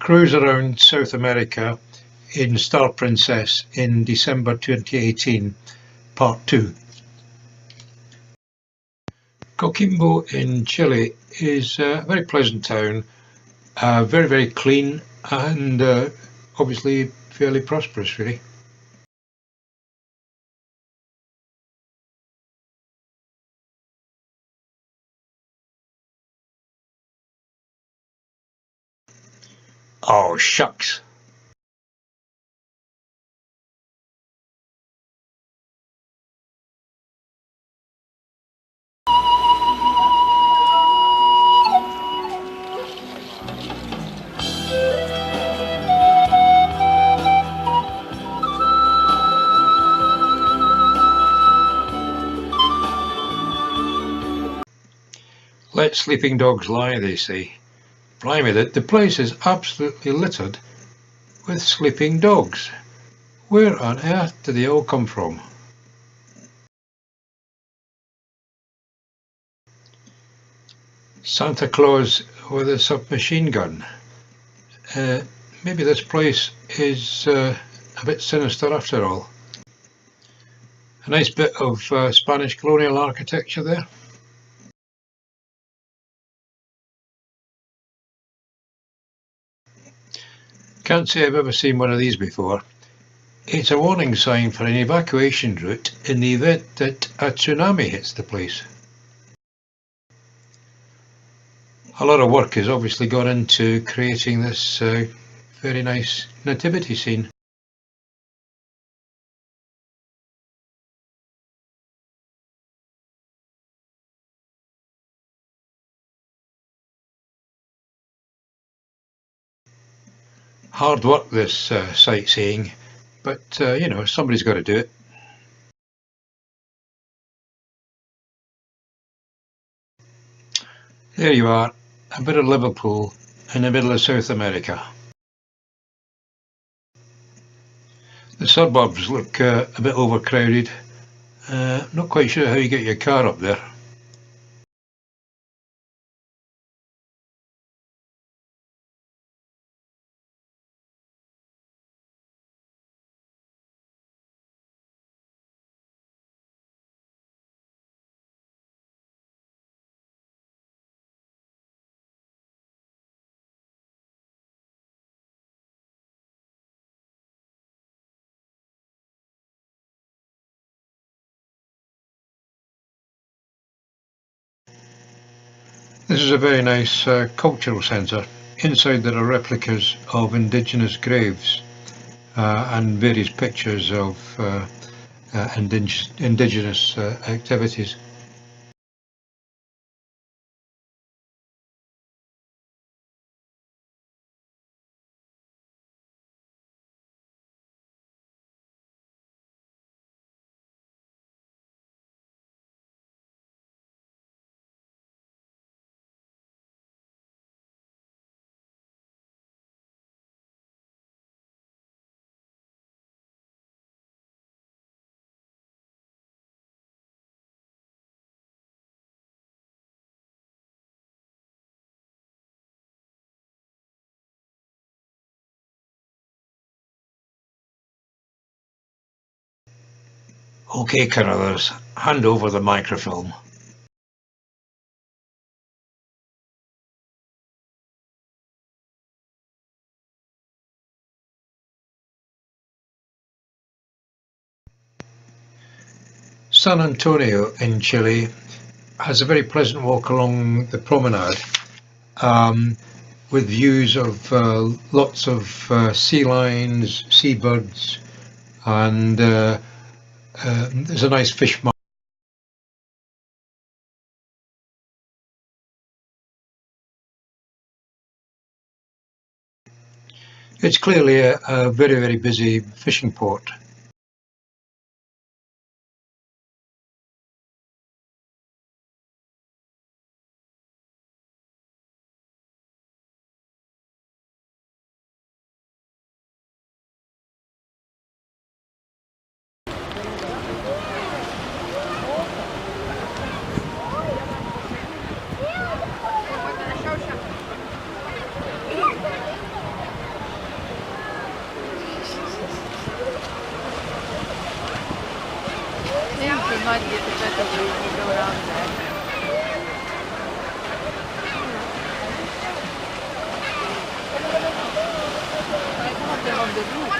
cruise around South America in Star Princess in December 2018, Part 2. Coquimbo in Chile is a very pleasant town, very clean and obviously fairly prosperous really. Oh shucks. Let sleeping dogs lie, they say. Blimey, the place is absolutely littered with sleeping dogs. Where on earth do they all come from? Santa Claus with a submachine gun. Maybe this place is a bit sinister after all. A nice bit of Spanish colonial architecture there. Can't say I've ever seen one of these before. It's a warning sign for an evacuation route in the event that a tsunami hits the place. A lot of work has obviously gone into creating this very nice nativity scene. Hard work this sightseeing, but you know, somebody's got to do it. There you are, a bit of Liverpool in the middle of South America. The suburbs look a bit overcrowded. Not quite sure how you get your car up there. This is a very nice cultural centre. Inside there are replicas of indigenous graves and various pictures of indigenous activities. Okay, Carruthers, hand over the microfilm. San Antonio in Chile has a very pleasant walk along the promenade with views of lots of sea lions, seabirds, and there's a nice fish market. It's clearly a very busy fishing port. might get the better way if you go around there. On the roof.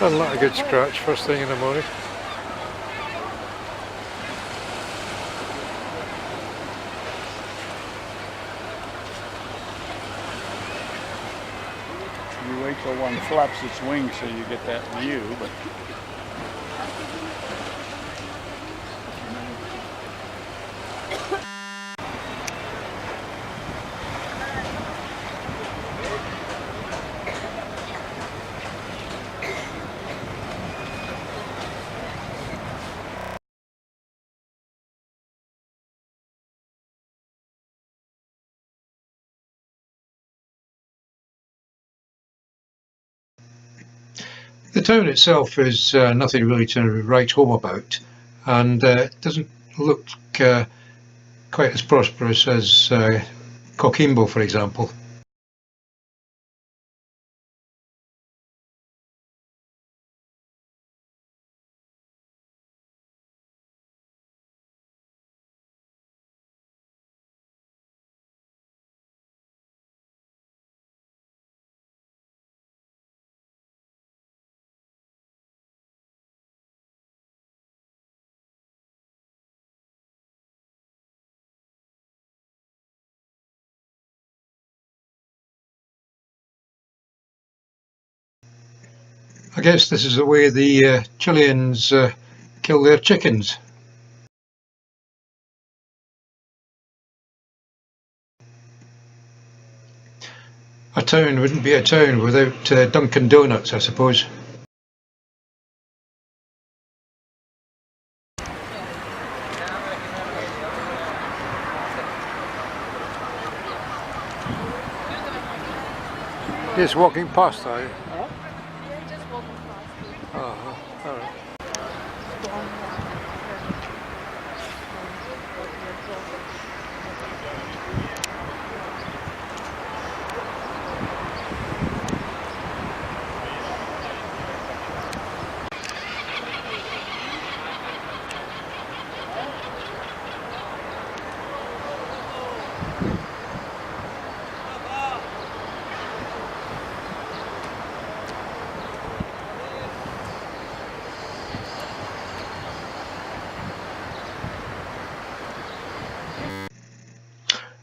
That's not a good scratch first thing in the morning. You wait till one flaps its wings so you get that view, but The town itself is nothing really to write home about, and doesn't look quite as prosperous as Coquimbo, for example. I guess this is the way the Chileans kill their chickens. A town wouldn't be a town without Dunkin' Donuts, I suppose. Just walking past, are you? Yeah, just walking past. All right.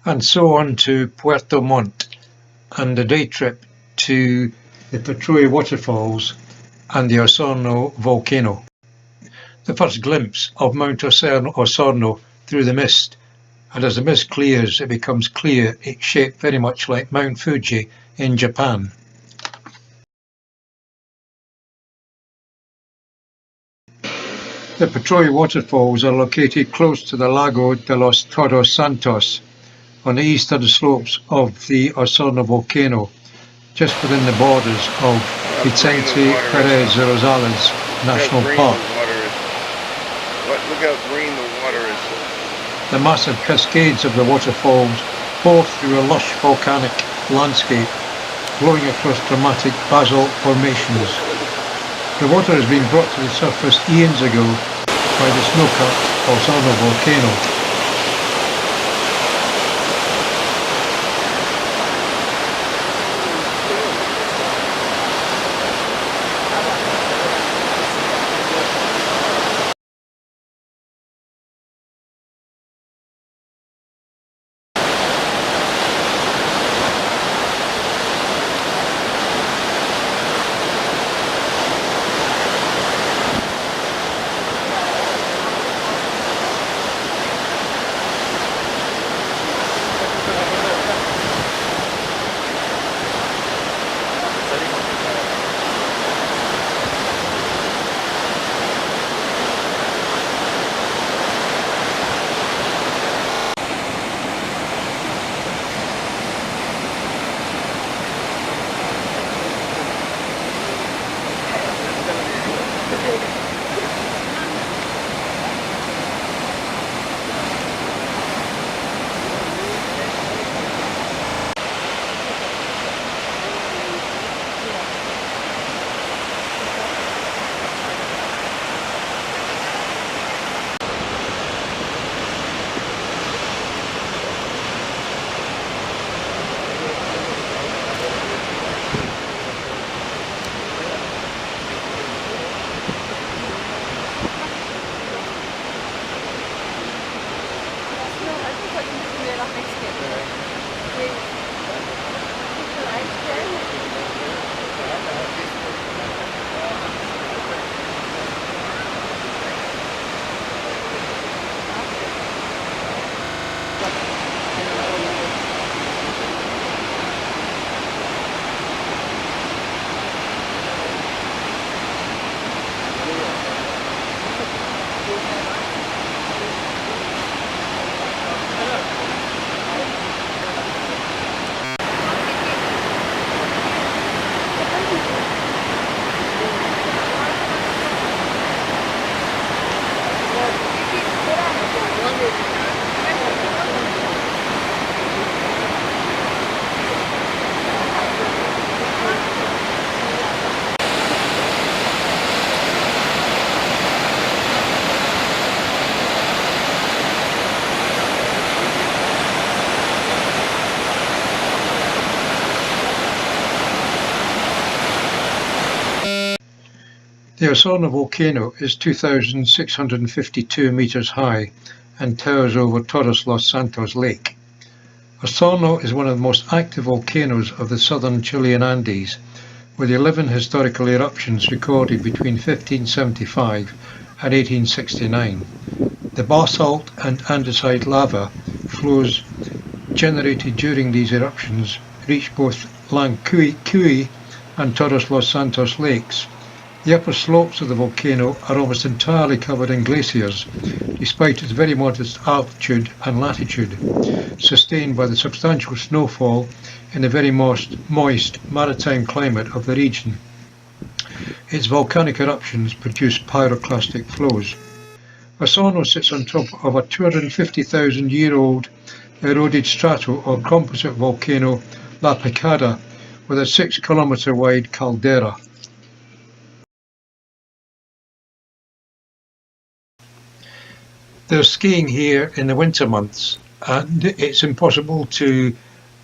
And so on to Puerto Montt and a day trip to the Patrui waterfalls and the Osorno volcano. The first glimpse of Mount Osorno through the mist, and as the mist clears it becomes clear it's shaped very much like Mount Fuji in Japan. The Patrui waterfalls are located close to the Lago de los Todos Santos on the eastern slopes of the Osorno volcano, just within the borders of Vicente Perez Rosales National Park. Look how green the water is. The massive cascades of the waterfalls pour through a lush volcanic landscape, flowing across dramatic basalt formations. The water has been brought to the surface eons ago by the snow-capped Osorno volcano. The Osorno volcano is 2,652 meters high and towers over Torres Los Santos Lake. Osorno is one of the most active volcanoes of the southern Chilean Andes, with 11 historical eruptions recorded between 1575 and 1869. The basalt and andesite lava flows generated during these eruptions reach both Langcuy and Torres Los Santos lakes. The upper slopes of the volcano are almost entirely covered in glaciers, despite its very modest altitude and latitude, sustained by the substantial snowfall in the very moist maritime climate of the region. Its volcanic eruptions produce pyroclastic flows. Osorno sits on top of a 250,000-year-old eroded strato or composite volcano La Picada with a 6-kilometer wide caldera. There's skiing here in the winter months, and it's impossible to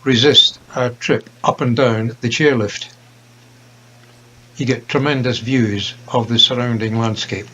resist a trip up and down the chairlift. You get tremendous views of the surrounding landscape.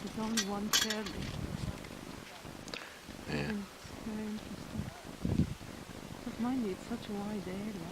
It's only one chairlift. Yeah. It's very interesting. But mind you, it's such a wide area.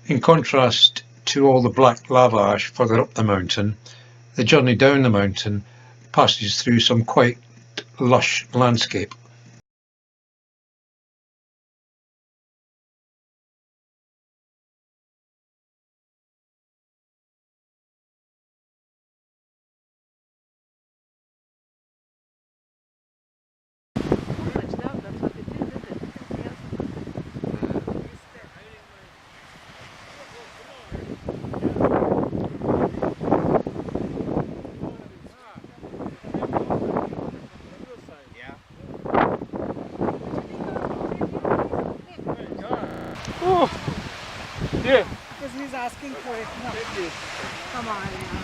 In contrast to all the black lava ash further up the mountain, the journey down the mountain passes through some quite lush landscape. That's what it is, isn't it? Yes. Oh, yeah. Because he's asking for it. No. Come on now.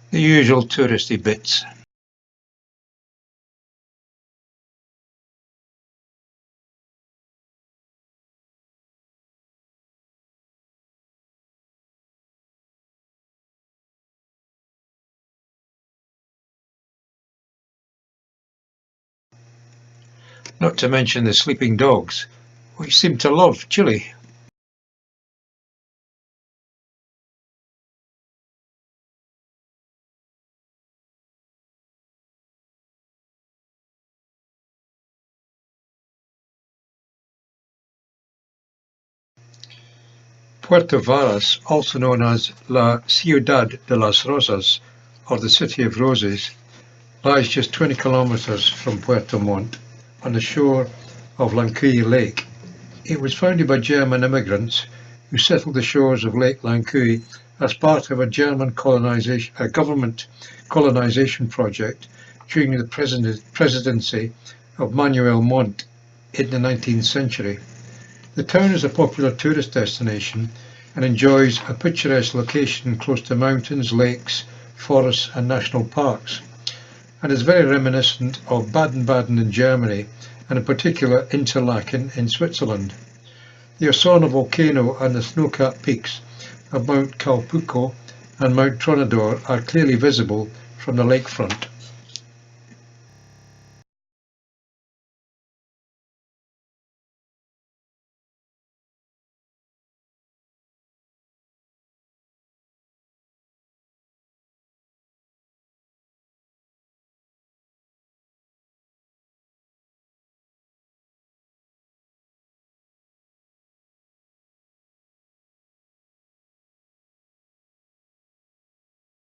The usual touristy bits. Not to mention the sleeping dogs, which seem to love Chile. Puerto Varas, also known as La Ciudad de las Rosas, or the City of Roses, lies just 20 kilometers from Puerto Montt on the shore of Lancuy Lake. It was founded by German immigrants who settled the shores of Lake Lancuy as part of a German government colonization project during the presidency of Manuel Montt in the 19th century. The town is a popular tourist destination and enjoys a picturesque location close to mountains, lakes, forests and national parks, and is very reminiscent of Baden-Baden in Germany and in particular Interlaken in Switzerland. The Osorno volcano and the snow-capped peaks of Mount Calpuco and Mount Tronador are clearly visible from the lakefront.